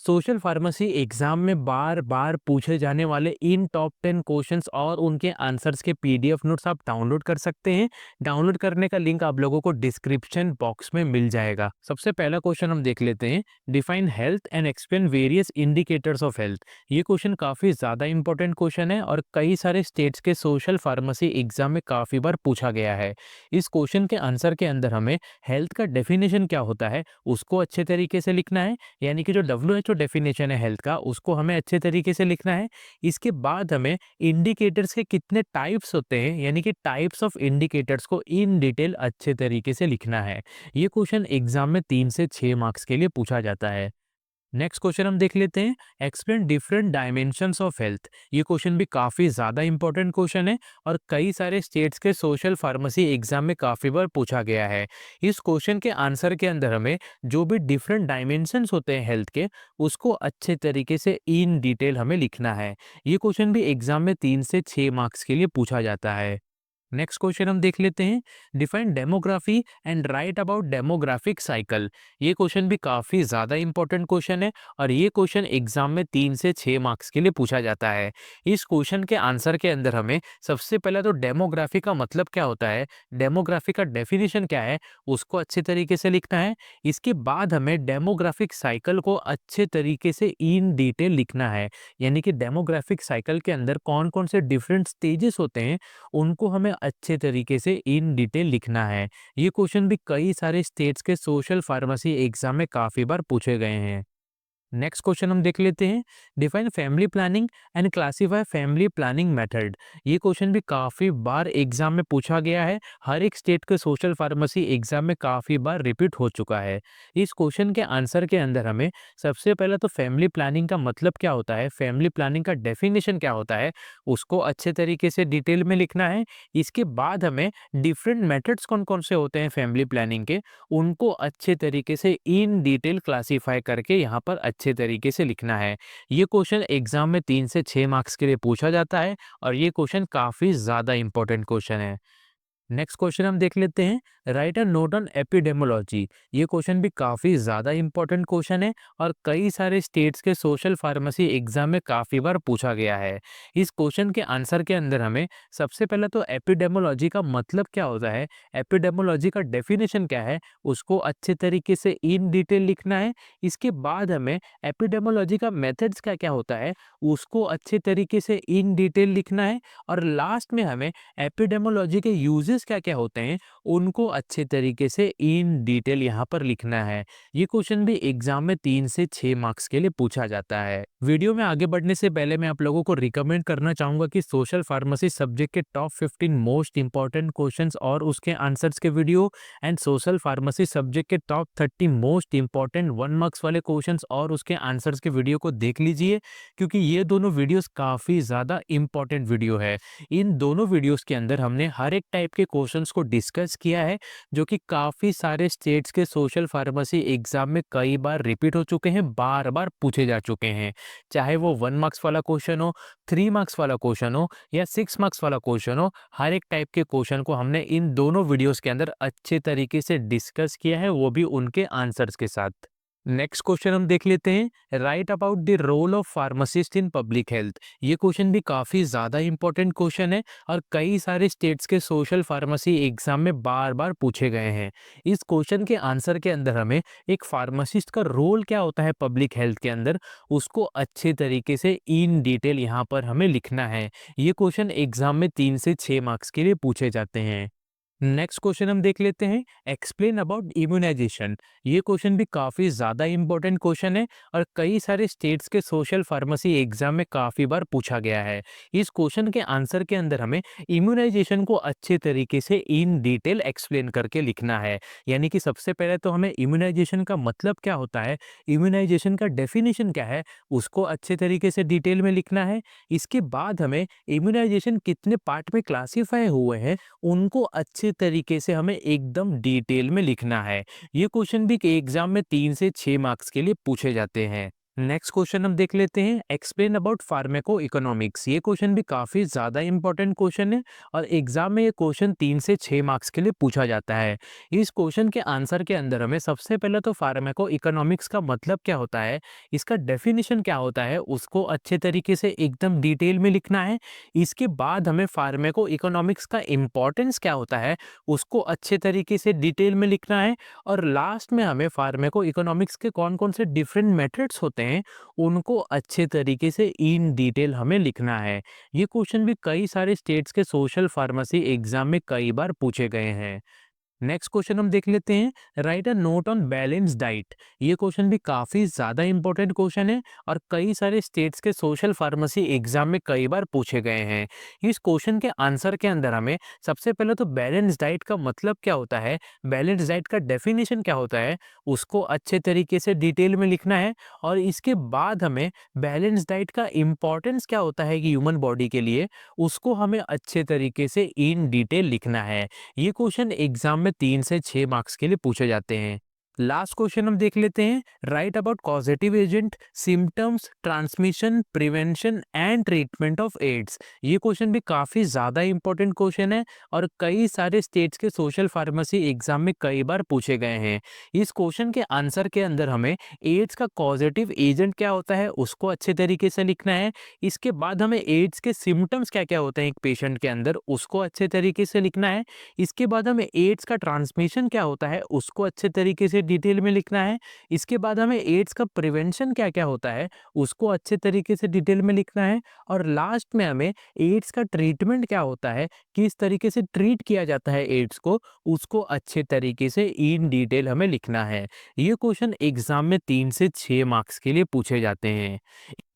Social pharmacy exam में बार बार पूछे जाने वाले इन टॉप 10 क्वेश्चंस और उनके आंसर्स के पीडीएफ नोट्स आप डाउनलोड कर सकते हैं। डाउनलोड करने का लिंक आप लोगों को डिस्क्रिप्शन बॉक्स में मिल जाएगा। सबसे पहला क्वेश्चन हम देख लेते हैं। Define health and explain various indicators of health. ये क्वेश्चन काफी ज्यादा इंपॉर्टेंट क्वेश्चन है और कई सारे स्टेट्स के सोशल फार्मेसी एग्जाम में काफी बार पूछा गया है। इस क्वेश्चन के आंसर के अंदर हमें हेल्थ का डेफिनेशन क्या होता है उसको अच्छे तरीके से लिखना है, यानी कि जो WHO डेफिनेशन है हेल्थ का उसको हमें अच्छे तरीके से लिखना है। इसके बाद हमें इंडिकेटर्स के कितने टाइप्स होते हैं, यानी कि टाइप्स ऑफ इंडिकेटर्स को इन डिटेल अच्छे तरीके से लिखना है। ये क्वेश्चन एग्जाम में 3 से 6 मार्क्स के लिए पूछा जाता है। नेक्स्ट क्वेश्चन हम देख लेते हैं। Explain different dimensions of health. ये क्वेश्चन भी काफी ज्यादा इंपॉर्टेंट क्वेश्चन है और कई सारे स्टेट्स के सोशल फार्मेसी एग्जाम में काफी बार पूछा गया है। इस क्वेश्चन के आंसर के अंदर हमें जो भी डिफरेंट डायमेंशंस होते हैं हेल्थ के उसको अच्छे तरीके से इन डिटेल हमें लिखना है। ये क्वेश्चन भी एग्जाम में 3 से 6 मार्क्स के लिए पूछा जाता है। नेक्स्ट क्वेश्चन हम देख लेते हैं। Define demography and right about demographic cycle. ये क्वेश्चन भी काफी ज्यादा इंपॉर्टेंट क्वेश्चन है और ये क्वेश्चन एग्जाम में 3 से 6 मार्क्स के लिए पूछा जाता है। इस क्वेश्चन के आंसर के अंदर हमें सबसे पहले तो डेमोग्राफी का मतलब क्या होता है, डेमोग्राफी का डेफिनेशन क्या है उसको अच्छे तरीके से लिखना है। इसके बाद हमें डेमोग्राफिक साइकिल को अच्छे तरीके से इन डिटेल लिखना है, यानी कि डेमोग्राफिक साइकिल के अंदर कौन कौन से डिफरेंट स्टेजेस होते हैं उनको हमें अच्छे तरीके से इन डिटेल लिखना है। ये क्वेश्चन भी कई सारे स्टेट्स के सोशल फार्मेसी एग्जाम में काफी बार पूछे गए हैं। नेक्स्ट क्वेश्चन हम देख लेते हैं। Define family planning and classify family planning method. ये क्वेश्चन भी काफी बार एग्जाम में पूछा गया है। हर एक स्टेट के सोशल फार्मेसी एग्जाम में काफी बार रिपीट हो चुका है। इस क्वेश्चन के आंसर के अंदर हमें सबसे पहले तो फैमिली प्लानिंग का मतलब क्या होता है, फैमिली प्लानिंग का डेफिनेशन क्या होता है उसको अच्छे तरीके से डिटेल में लिखना है। इसके बाद हमें डिफरेंट मेथड्स कौन कौन से होते हैं फैमिली प्लानिंग के उनको अच्छे तरीके से इन डिटेल क्लासीफाई करके यहाँ पर अच्छे तरीके से लिखना है। ये क्वेश्चन एग्जाम में 3 से 6 मार्क्स के लिए पूछा जाता है और ये क्वेश्चन काफी ज्यादा इंपॉर्टेंट क्वेश्चन है। नेक्स्ट क्वेश्चन हम देख लेते हैं। Right a note on epidemiology. ये क्वेश्चन भी काफी ज्यादा इंपॉर्टेंट क्वेश्चन है और कई सारे स्टेट्स के सोशल फार्मेसी एग्जाम में काफी बार पूछा गया है। इस क्वेश्चन के आंसर के अंदर हमें सबसे पहले तो एपिडेमोलॉजी का मतलब क्या होता है, एपिडेमोलॉजी का डेफिनेशन क्या है उसको अच्छे तरीके से इन डिटेल लिखना है। इसके बाद हमें एपिडेमोलॉजी का मेथड्स क्या क्या होता है उसको अच्छे तरीके से इन डिटेल लिखना है। और लास्ट में हमें एपिडेमोलॉजी के यूजेस क्या-क्या होते हैं, उनको अच्छे तरीके से इन डिटेल यहाँ पर लिखना है। ये क्वेश्चन भी एग्जाम में 3 से 6 मार्क्स के लिए पूछा जाता है। वीडियो में आगे बढ़ने से पहले मैं आप लोगों को रिकमेंड करना चाहूंगा कि सोशल फार्मेसी सब्जेक्ट के टॉप 15 मोस्ट इंपॉर्टेंट क्वेश्चंस और उसके आंसर्स के video and social pharmacy subject के टॉप 30 मोस्ट इंपॉर्टेंट 1 मार्क्स वाले क्वेश्चंस और उसके आंसर्स के वीडियो को देख लीजिए, क्योंकि ये दोनों वीडियोस काफी ज्यादा इंपॉर्टेंट वीडियो है। इन दोनों वीडियोस के अंदर हमने हर एक टाइप के क्वेश्चंस को डिस्कस किया है जो कि काफी सारे स्टेट्स के सोशल फार्मेसी एग्जाम में कई बार रिपीट हो चुके हैं, बार बार पूछे जा चुके हैं। चाहे वो 1 मार्क्स वाला क्वेश्चन हो, 3 मार्क्स वाला क्वेश्चन हो या 6 मार्क्स वाला क्वेश्चन हो, हर एक टाइप के क्वेश्चन को हमने इन दोनों वीडियोस के अंदर अच्छे तरीके से डिस्कस किया है, वो भी उनके आंसर्स के साथ। नेक्स्ट क्वेश्चन हम देख लेते हैं। Write about the role of pharmacist in public health. ये क्वेश्चन भी काफी ज्यादा इंपॉर्टेंट क्वेश्चन है और कई सारे स्टेट्स के सोशल फार्मेसी एग्जाम में बार बार पूछे गए हैं। इस क्वेश्चन के आंसर के अंदर हमें एक फार्मासिस्ट का रोल क्या होता है पब्लिक हेल्थ के अंदर उसको अच्छे तरीके से इन डिटेल यहाँ पर हमें लिखना है। ये क्वेश्चन एग्जाम में 3 से 6 मार्क्स के लिए पूछे जाते हैं। नेक्स्ट क्वेश्चन हम देख लेते हैं। Explain about immunisation. ये क्वेश्चन भी काफी ज्यादा इंपॉर्टेंट क्वेश्चन है और कई सारे स्टेट्स के सोशल फार्मेसी एग्जाम में काफी बार पूछा गया है। इस क्वेश्चन के आंसर के अंदर हमें इम्यूनाइजेशन को अच्छे तरीके से इन डिटेल एक्सप्लेन करके लिखना है, यानी कि सबसे पहले तो हमें इम्यूनाइजेशन का मतलब क्या होता है, इम्यूनाइजेशन का डेफिनेशन क्या है उसको अच्छे तरीके से डिटेल में लिखना है। इसके बाद हमें इम्यूनाइजेशन कितने पार्ट में क्लासीफाई हुए हैं उनको अच्छे तरीके से हमें एकदम डिटेल में लिखना है। ये क्वेश्चन भी एग्जाम में 3 से 6 मार्क्स के लिए पूछे जाते हैं। नेक्स्ट क्वेश्चन हम देख लेते हैं, एक्सप्लेन अबाउट फार्मेको इकोनॉमिक्स। ये क्वेश्चन भी काफ़ी ज़्यादा इंपॉर्टेंट क्वेश्चन है और एग्जाम में ये क्वेश्चन 3 से 6 मार्क्स के लिए पूछा जाता है। इस क्वेश्चन के आंसर के अंदर हमें सबसे पहले तो फार्मेको इकोनॉमिक्स का मतलब क्या होता है, इसका डेफिनेशन क्या होता है, उसको अच्छे तरीके से एकदम डिटेल में लिखना है। इसके बाद हमें फार्मेको इकोनॉमिक्स का इम्पोर्टेंस क्या होता है, उसको अच्छे तरीके से डिटेल में लिखना है। और लास्ट में हमें फार्मेको इकोनॉमिक्स के कौन कौन से डिफरेंट मेथड्स होते हैं, उनको अच्छे तरीके से इन डिटेल हमें लिखना है। ये क्वेश्चन भी कई सारे स्टेट्स के सोशल फार्मेसी एग्जाम में कई बार पूछे गए हैं। नेक्स्ट क्वेश्चन हम देख लेते हैं, right a note on balance diet. ये क्वेश्चन भी काफी ज्यादा इंपॉर्टेंट क्वेश्चन है और कई सारे स्टेट्स के सोशल फार्मेसी एग्जाम में कई बार पूछे गए हैं। इस क्वेश्चन के आंसर के अंदर हमें सबसे पहले तो बैलेंस डाइट का मतलब क्या होता है, बैलेंस डाइट का डेफिनेशन क्या होता है, उसको अच्छे तरीके से डिटेल में लिखना है। और इसके बाद हमें बैलेंस डाइट का इम्पोर्टेंस क्या होता है कि ह्यूमन बॉडी के लिए, उसको हमें अच्छे तरीके से इन डिटेल लिखना है। ये क्वेश्चन एग्जाम में 3 से 6 मार्क्स के लिए पूछे जाते हैं। लास्ट क्वेश्चन हम देख लेते हैं, write about causative agent, symptoms, transmission, prevention and treatment of AIDS. ये क्वेश्चन भी काफी ज्यादा इंपॉर्टेंट क्वेश्चन है और कई सारे स्टेट्स के सोशल फार्मेसी एग्जाम में कई बार पूछे गए हैं। इस क्वेश्चन के आंसर के अंदर हमें एड्स का कॉजेटिव एजेंट क्या होता है, उसको अच्छे तरीके से लिखना है। इसके बाद हमें एड्स के सिम्टम्स क्या क्या होते हैं एक पेशेंट के अंदर, उसको अच्छे तरीके से लिखना है। इसके बाद हमें एड्स का ट्रांसमिशन क्या होता है, उसको अच्छे तरीके से डिटेल में लिखना है। इसके बाद हमें एड्स का प्रिवेंशन क्या क्या होता है, उसको अच्छे तरीके से डिटेल में लिखना है। और लास्ट में हमें एड्स का ट्रीटमेंट क्या होता है, किस तरीके से ट्रीट किया जाता है एड्स को, उसको अच्छे तरीके से इन डिटेल हमें लिखना है। ये क्वेश्चन एग्जाम में 3 से 6 मार्क्स के लिए पूछे जाते हैं।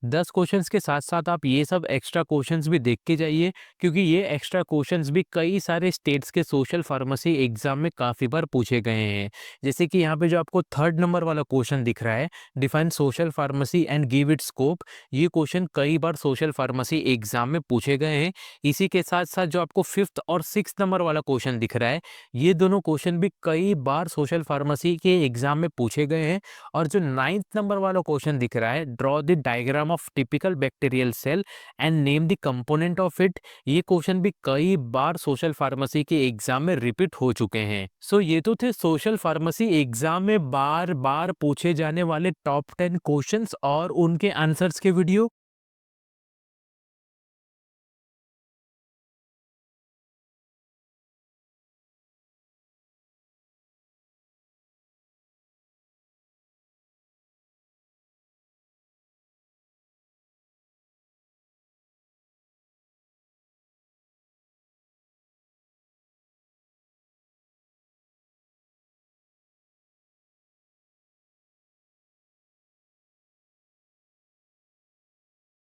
10 क्वेश्चंस के साथ साथ आप ये सब एक्स्ट्रा क्वेश्चंस भी देख के जाइए, क्योंकि ये एक्स्ट्रा क्वेश्चंस भी कई सारे स्टेट्स के सोशल फार्मेसी एग्जाम में काफ़ी बार पूछे गए हैं। जैसे कि यहाँ पे जो आपको 3rd नंबर वाला क्वेश्चन दिख रहा है, define social pharmacy and give it scope. ये क्वेश्चन कई बार सोशल फार्मेसी एग्जाम में पूछे गए हैं। इसी के साथ साथ जो आपको 5th और 6th नंबर वाला क्वेश्चन दिख रहा है, ये दोनों क्वेश्चन भी कई बार सोशल फार्मेसी के एग्जाम में पूछे गए हैं। और जो 9th नंबर वाला क्वेश्चन दिख रहा है, draw the diagram of typical bacterial cell and name the component of it, ये क्वेश्चन भी कई बार सोशल फार्मेसी के एग्जाम में रिपीट हो चुके हैं। सो ये तो थे सोशल फार्मेसी एग्जाम में बार बार पूछे जाने वाले टॉप 10 क्वेश्चंस और उनके आंसर्स के वीडियो।